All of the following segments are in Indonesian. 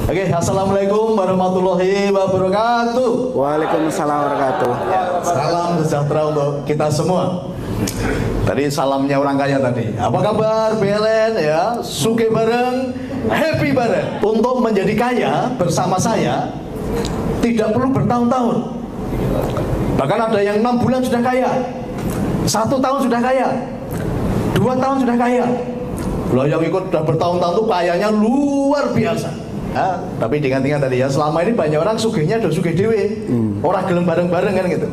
Oke, assalamualaikum warahmatullahi wabarakatuh. Waalaikumsalam warahmatullahi wabarakatuh. Salam sejahtera untuk kita semua. Tadi salamnya orang kaya tadi. Apa kabar BLN ya? Sugih bareng, happy bareng. Untuk menjadi kaya bersama saya tidak perlu bertahun-tahun. Bahkan ada yang 6 bulan sudah kaya, 1 tahun sudah kaya, 2 tahun sudah kaya. Loh, yang ikut sudah bertahun-tahun tuh kayanya luar biasa. Tapi diingat-ingat tadi ya, selama ini banyak orang sugihnya udah sugih dewe, orang gelem bareng-bareng kan gitu.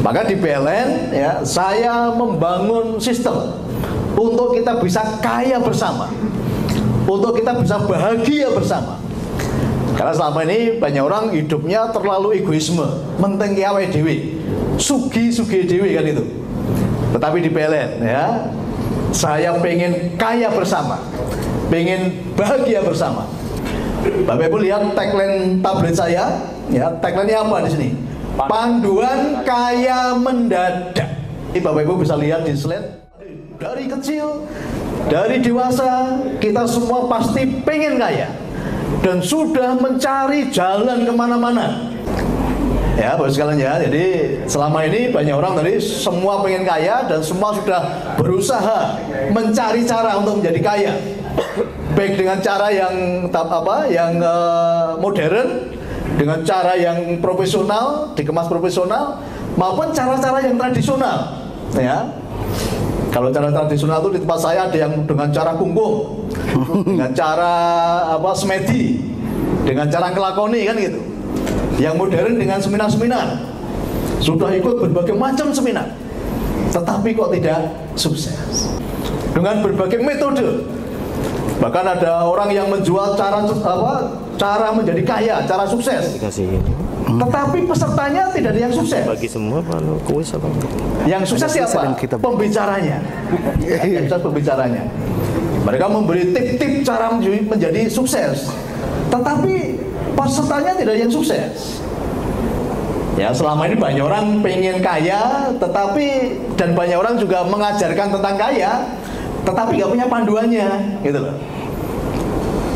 Maka di PLN ya, saya membangun sistem untuk kita bisa kaya bersama, untuk kita bisa bahagia bersama. Karena selama ini banyak orang hidupnya terlalu egoisme, menting awake dhewe, sugi-sugi dhewe kan itu. Tetapi di PLN ya, saya pengen kaya bersama, pengen bahagia bersama. Bapak Ibu lihat tagline tablet saya, ya, tagline-nya apa di sini? Panduan kaya mendadak. Ini Bapak Ibu bisa lihat di slide. Dari kecil, dari dewasa, kita semua pasti pengen kaya dan sudah mencari jalan kemana-mana. Ya, Bapak sekalian ya. Jadi selama ini banyak orang tadi semua pengen kaya dan semua sudah berusaha mencari cara untuk menjadi kaya. Baik dengan cara yang modern, dengan cara yang profesional, dikemas profesional, maupun cara-cara yang tradisional. Ya, kalau cara tradisional itu di tempat saya ada yang dengan cara kungkung, dengan cara semedi, dengan cara kelakoni kan gitu. Yang modern dengan seminar-seminar, sudah ikut berbagai macam seminar, tetapi kok tidak sukses. Dengan berbagai metode. Bahkan ada orang yang menjual cara menjadi kaya, cara sukses. Tetapi pesertanya tidak ada yang sukses. Bagi semua kuis apa? Yang sukses siapa? Pembicaranya. Yang sukses pembicaranya. Mereka memberi tip-tip cara menjadi sukses. Tetapi pesertanya tidak ada yang sukses. Ya, selama ini banyak orang pengen kaya, dan banyak orang juga mengajarkan tentang kaya, tetapi nggak punya panduannya, gitu loh.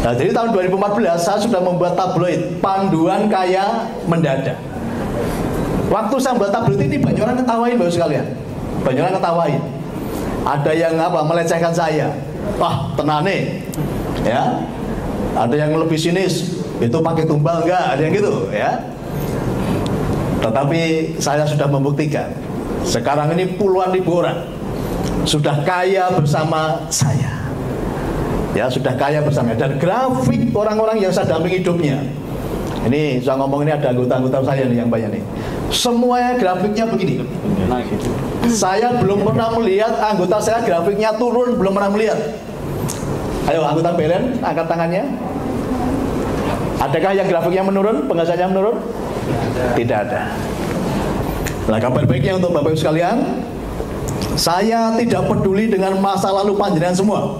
Nah, jadi tahun 2014 saya sudah membuat tabloid Panduan Kaya Mendadak. Waktu saya membuat tabloid ini banyak orang ketawain, Bapak sekalian. Banyak orang ketawain. Ada yang melecehkan saya. Wah, tenane, ya. Ada yang lebih sinis, itu pakai tumbal enggak? Ada yang gitu, ya. Tetapi saya sudah membuktikan. Sekarang ini puluhan ribu orang sudah kaya bersama saya. Ya, sudah kaya bersama. Dan grafik orang-orang yang saya dampingi hidupnya. Ini saya ngomong, ini ada anggota-anggota saya nih yang banyak nih. Semuanya grafiknya begini. Saya belum pernah melihat anggota saya grafiknya turun, belum pernah melihat. Ayo anggota PLN, angkat tangannya. Adakah yang grafiknya menurun, penghasilannya menurun? Tidak ada. Nah, kabar baiknya untuk Bapak Ibu sekalian, saya tidak peduli dengan masa lalu panjenengan semua.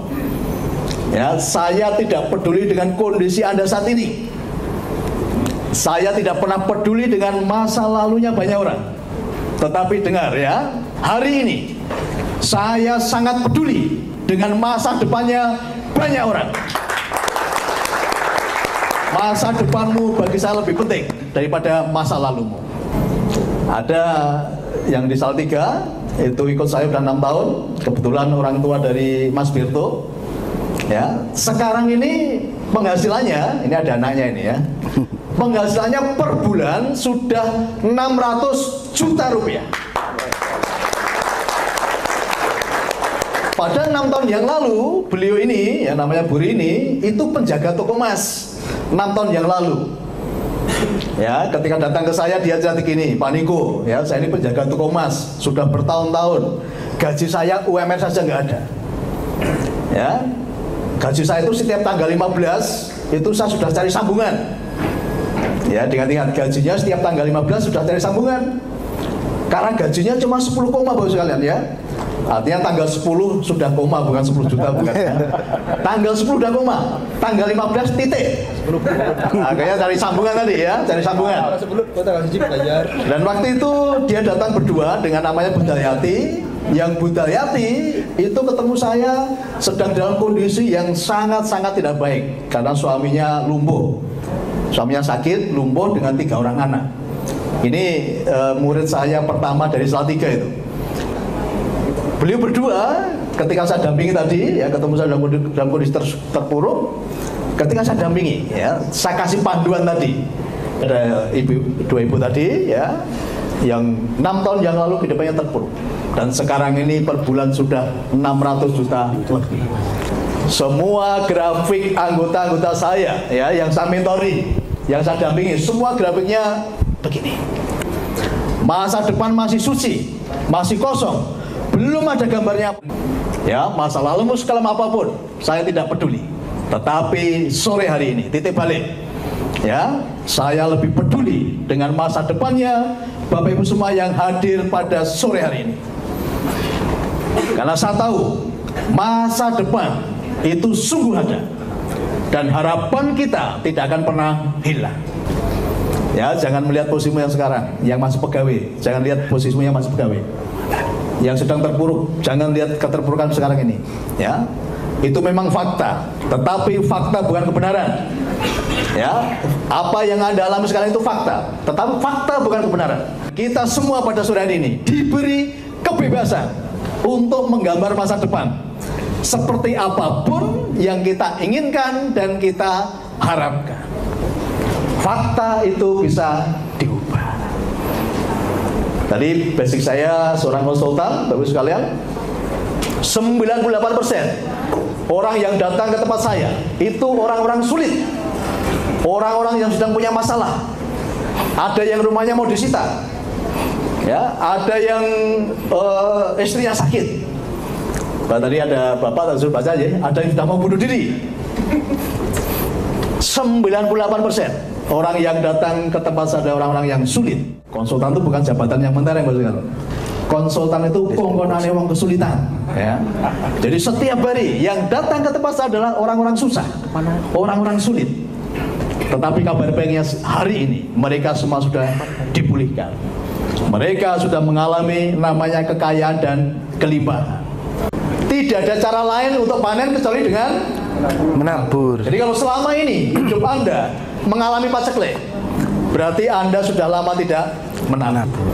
Ya, saya tidak peduli dengan kondisi Anda saat ini. Saya tidak pernah peduli dengan masa lalunya banyak orang. Tetapi dengar ya, hari ini saya sangat peduli dengan masa depannya banyak orang. Masa depanmu bagi saya lebih penting daripada masa lalumu. Ada yang di Salatiga, itu ikut saya sudah 6 tahun. Kebetulan orang tua dari Mas Birto. Ya, sekarang ini penghasilannya, ini ada anaknya ini ya. Penghasilannya per bulan sudah 600 juta rupiah. Pada 6 tahun yang lalu, beliau ini, yang namanya Bu Rini, itu penjaga toko emas 6 tahun yang lalu. Ya, ketika datang ke saya dia cerita gini, Pak Niko, ya, saya ini penjaga toko emas sudah bertahun-tahun. Gaji saya UMR saja nggak ada. Ya, gaji saya itu setiap tanggal 15 itu saya sudah cari sambungan. Ya, ingat-ingat gajinya setiap tanggal 15 sudah cari sambungan. Karena gajinya cuma 10 koma Bapak sekalian ya. Artinya tanggal 10 sudah koma, bukan 10 juta bukan. Tanggal 10 udah koma, tanggal 15 titik. Kayaknya cari sambungan tadi ya, cari sambungan. Dan waktu itu dia datang berdua dengan namanya Bu Dayati. yang Bu Dalyati itu ketemu saya sedang dalam kondisi yang sangat-sangat tidak baik karena suaminya lumpuh. Suaminya sakit, lumpuh dengan 3 orang anak. Ini murid saya pertama dari Salatiga itu. Beliau berdua ketika saya dampingi tadi, ya ketemu saya dalam kondisi terpuruk. Ketika saya dampingi, ya saya kasih panduan tadi. Ada dua ibu tadi, ya, yang 6 tahun yang lalu kehidupannya terpuruk. Dan sekarang ini per bulan sudah 600 juta lebih. Semua grafik anggota-anggota saya, ya, yang saya mentori, yang saya dampingi, semua grafiknya begini. Masa depan masih suci, masih kosong, belum ada gambarnya. Ya, masa lalumu sekelam apapun, saya tidak peduli. Tetapi sore hari ini, titik balik, ya, saya lebih peduli dengan masa depannya Bapak Ibu semua yang hadir pada sore hari ini. Karena saya tahu masa depan itu sungguh ada dan harapan kita tidak akan pernah hilang. Ya, jangan melihat posisimu yang sekarang, yang masih pegawai. Jangan lihat posisimu yang masih pegawai. Yang sedang terpuruk, jangan lihat keterpurukan sekarang ini. Ya, itu memang fakta, tetapi fakta bukan kebenaran. Ya, apa yang Anda alami sekarang itu fakta, tetapi fakta bukan kebenaran. Kita semua pada sore hari ini diberi kebebasan untuk menggambar masa depan seperti apapun yang kita inginkan dan kita harapkan. Fakta itu bisa diubah. Tadi basic saya seorang konsultan, Bapak sekalian, 98% orang yang datang ke tempat saya itu orang-orang sulit, orang-orang yang sedang punya masalah. Ada yang rumahnya mau disita, ya, ada yang istrinya sakit. Tadi ada bapak suruh baca aja, ada yang sudah mau bunuh diri. 98% orang yang datang ke tempat saya adalah orang-orang yang sulit. Konsultan itu bukan jabatan yang mentereng, konsultan itu kongkonane wong kesulitan, ya. Jadi setiap hari yang datang ke tempat saya adalah orang-orang susah, orang-orang sulit. Tetapi kabar baiknya hari ini mereka semua sudah dipulihkan. Mereka sudah mengalami namanya kekayaan dan kelimpahan. Tidak ada cara lain untuk panen kecuali dengan menabur. Jadi kalau selama ini hidup Anda mengalami paceklik, berarti Anda sudah lama tidak menabur.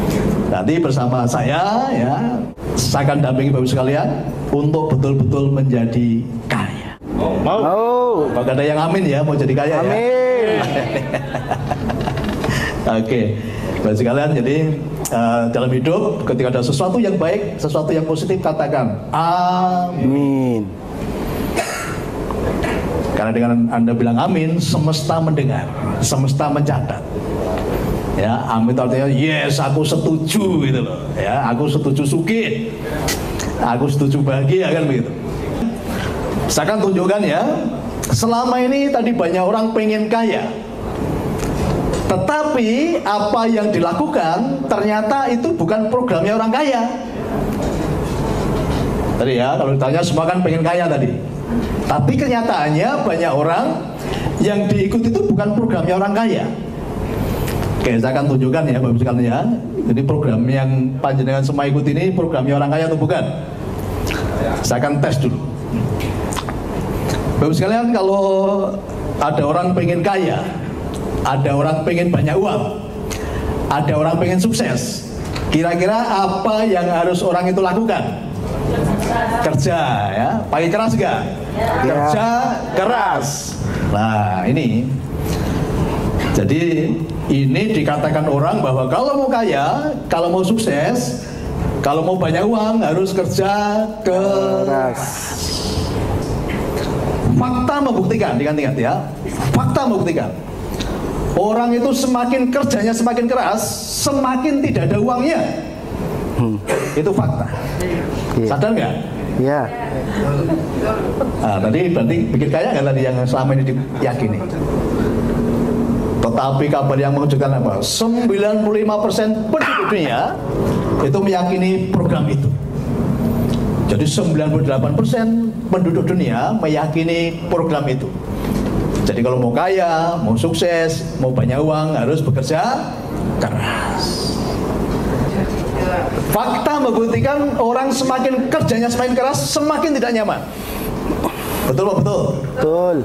Nanti bersama saya, ya, saya akan dampingi Bapak sekalian untuk betul-betul menjadi kaya. Mau? Bagi ada yang amin ya, mau jadi kaya. Amin. Ya? Oke, Bapak sekalian, jadi dalam hidup ketika ada sesuatu yang baik, sesuatu yang positif, katakan amin. Karena dengan Anda bilang amin, semesta mendengar, semesta mencatat. Ya, amin itu artinya yes, aku setuju gitu loh. Ya, aku setuju sugih, aku setuju bahagia, kan begitu. Saya akan tunjukkan ya. Selama ini tadi banyak orang pengen kaya, tetapi apa yang dilakukan ternyata itu bukan programnya orang kaya. Tadi ya, kalau ditanya semua kan pengen kaya tadi. Tapi kenyataannya banyak orang yang diikuti itu bukan programnya orang kaya. Oke, saya akan tunjukkan ya Bapak sekalian ya. Jadi program yang panjenengan semua ikuti ini programnya orang kaya atau bukan? Saya akan tes dulu. Bapak sekalian, kalau ada orang pengen kaya, ada orang pengen banyak uang, ada orang pengen sukses, kira-kira apa yang harus orang itu lakukan? Kerja, ya, pakai keras gak? Kerja keras. Nah, ini. Jadi ini dikatakan orang bahwa kalau mau kaya, kalau mau sukses, kalau mau banyak uang harus kerja keras. Fakta membuktikan, ingat ya. Fakta membuktikan. Orang itu semakin kerjanya semakin keras, semakin tidak ada uangnya. Itu fakta. Sadar nggak? Ya. Nah, tadi berarti bikin kaya nggak tadi yang selama ini diyakini? Tetapi kabar yang mengejutkan apa? 95% penduduk dunia itu meyakini program itu. Jadi 98% penduduk dunia meyakini program itu. Jadi kalau mau kaya, mau sukses, mau banyak uang harus bekerja keras. Fakta membuktikan orang semakin kerjanya semakin keras, semakin tidak nyaman. Betul Pak? Betul? Betul.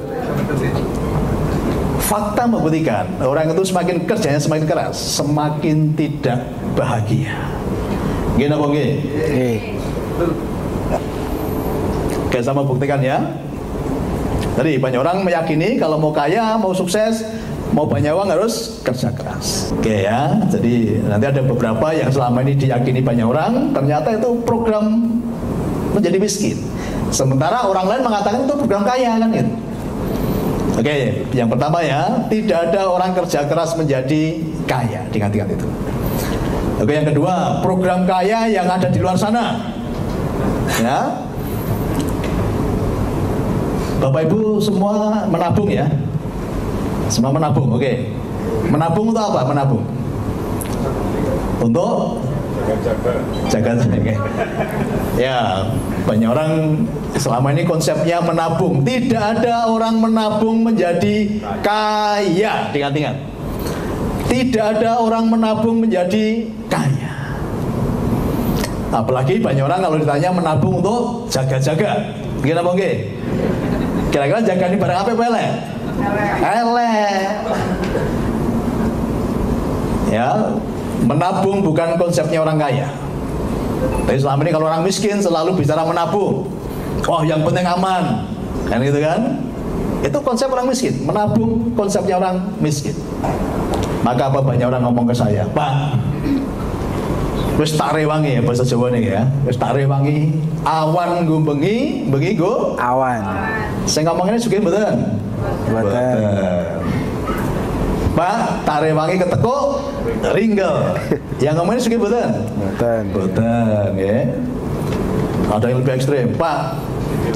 Fakta membuktikan orang itu semakin kerjanya semakin keras, semakin tidak bahagia. Gini apa nggih? Oke, sama buktikan ya. Tadi banyak orang meyakini kalau mau kaya, mau sukses, mau banyak uang harus kerja keras. Oke ya, jadi nanti ada beberapa yang selama ini diyakini banyak orang, ternyata itu program menjadi miskin. Sementara orang lain mengatakan itu program kaya kan gitu. Oke, yang pertama ya, tidak ada orang kerja keras menjadi kaya, diingat-ingat itu. Oke, yang kedua, program kaya yang ada di luar sana. Ya. Bapak Ibu semua menabung ya. Semua menabung, oke. Menabung untuk apa? Menabung untuk jaga-jaga. Ya, banyak orang selama ini konsepnya menabung. Tidak ada orang menabung menjadi kaya. Ingat-ingat. Tidak ada orang menabung menjadi kaya. Apalagi banyak orang kalau ditanya menabung untuk jaga-jaga. Gimana Bang? Kira-kira jaga ini barang apa Pele? Elek. Ya, menabung bukan konsepnya orang kaya. Tapi selama ini kalau orang miskin selalu bicara menabung. Oh, yang penting aman, kan gitu kan? Itu konsep orang miskin. Menabung konsepnya orang miskin. Maka apa banyak orang ngomong ke saya, Pak, wis tak rewangi ya bahasa Jawa nih ya. Wis tak rewangi, awan nggo bengi, bengi nggo Awan. Saya ngomongnya juga mboten. Mboten. Pak, tak rewangi ketekuk ringgel. Yang ngomongnya juga mboten. Mboten. Mboten ya. Ada yang lebih ekstrim, Pak.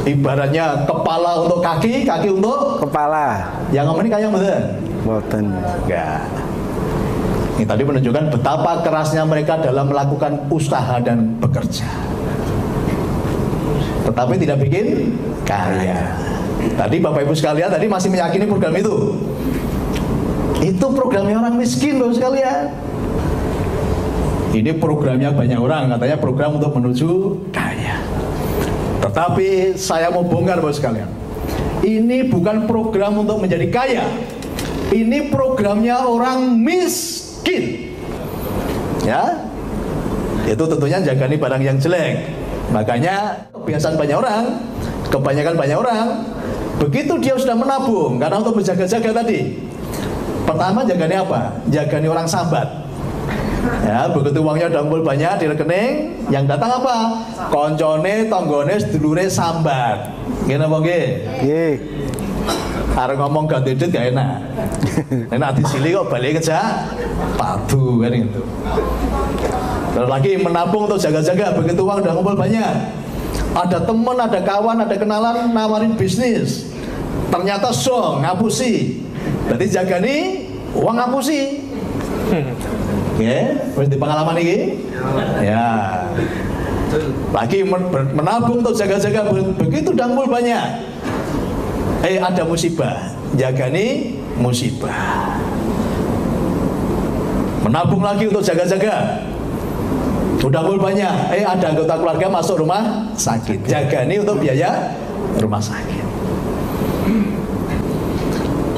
Ibaratnya kepala untuk kaki, kaki untuk Kepala. yang ngomongnya kayak mboten. Mboten. Enggak. Ini tadi menunjukkan betapa kerasnya mereka dalam melakukan usaha dan bekerja. Tetapi tidak bikin kaya. Tadi Bapak Ibu sekalian tadi masih meyakini program itu. Itu programnya orang miskin Bapak sekalian. Ini programnya banyak orang, katanya program untuk menuju kaya. Tetapi saya mau bongkar Bapak sekalian. Ini bukan program untuk menjadi kaya. Ini programnya orang miskin. Ya. Itu tentunya jagani barang yang jelek. Makanya kebiasaan banyak orang, kebanyakan banyak orang, begitu dia sudah menabung karena untuk berjaga-jaga tadi. Pertama jagani apa? Jagani orang sambat. Ya, begitu uangnya udah ngumpul banyak di rekening, yang datang apa? Koncone, tonggone, sedulure sambat. Gimana Bang nggih? Nggih. Arep ngomong ganti duit gak enak. Enak disili kok balik kerja padu kan gitu. Terus lagi menabung untuk jaga-jaga, begitu uang udah ngumpul banyak. Ada teman, ada kawan, ada kenalan nawarin bisnis. Ternyata song ngapusi. Berarti jaga nih uang ngapusi. Ya, wis di pengalaman ini. Ya. Lagi menabung untuk jaga-jaga, begitu udah ngumpul banyak. Ada musibah, jaga nih musibah. Menabung lagi untuk jaga-jaga. Udah ngumpul banyak, ada anggota keluarga masuk rumah sakit. Jaga nih untuk biaya rumah sakit.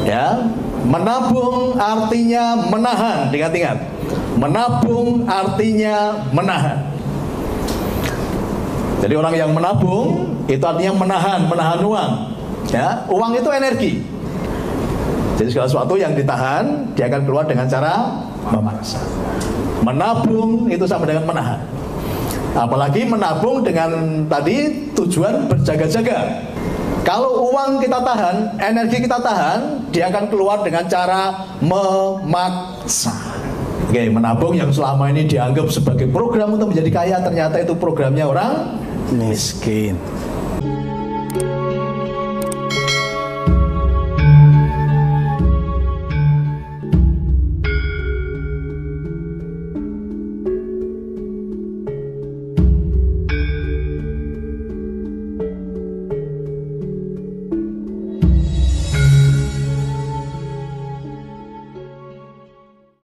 Ya, menabung artinya menahan, ingat-ingat. Menabung artinya menahan. Jadi orang yang menabung itu artinya menahan uang. Ya, uang itu energi. Jadi segala sesuatu yang ditahan, dia akan keluar dengan cara memaksa. Menabung itu sama dengan menahan. Apalagi menabung dengan tadi tujuan berjaga-jaga. Kalau uang kita tahan, energi kita tahan, dia akan keluar dengan cara memaksa. Oke, menabung yang selama ini dianggap sebagai program untuk menjadi kaya, ternyata itu programnya orang Miskin.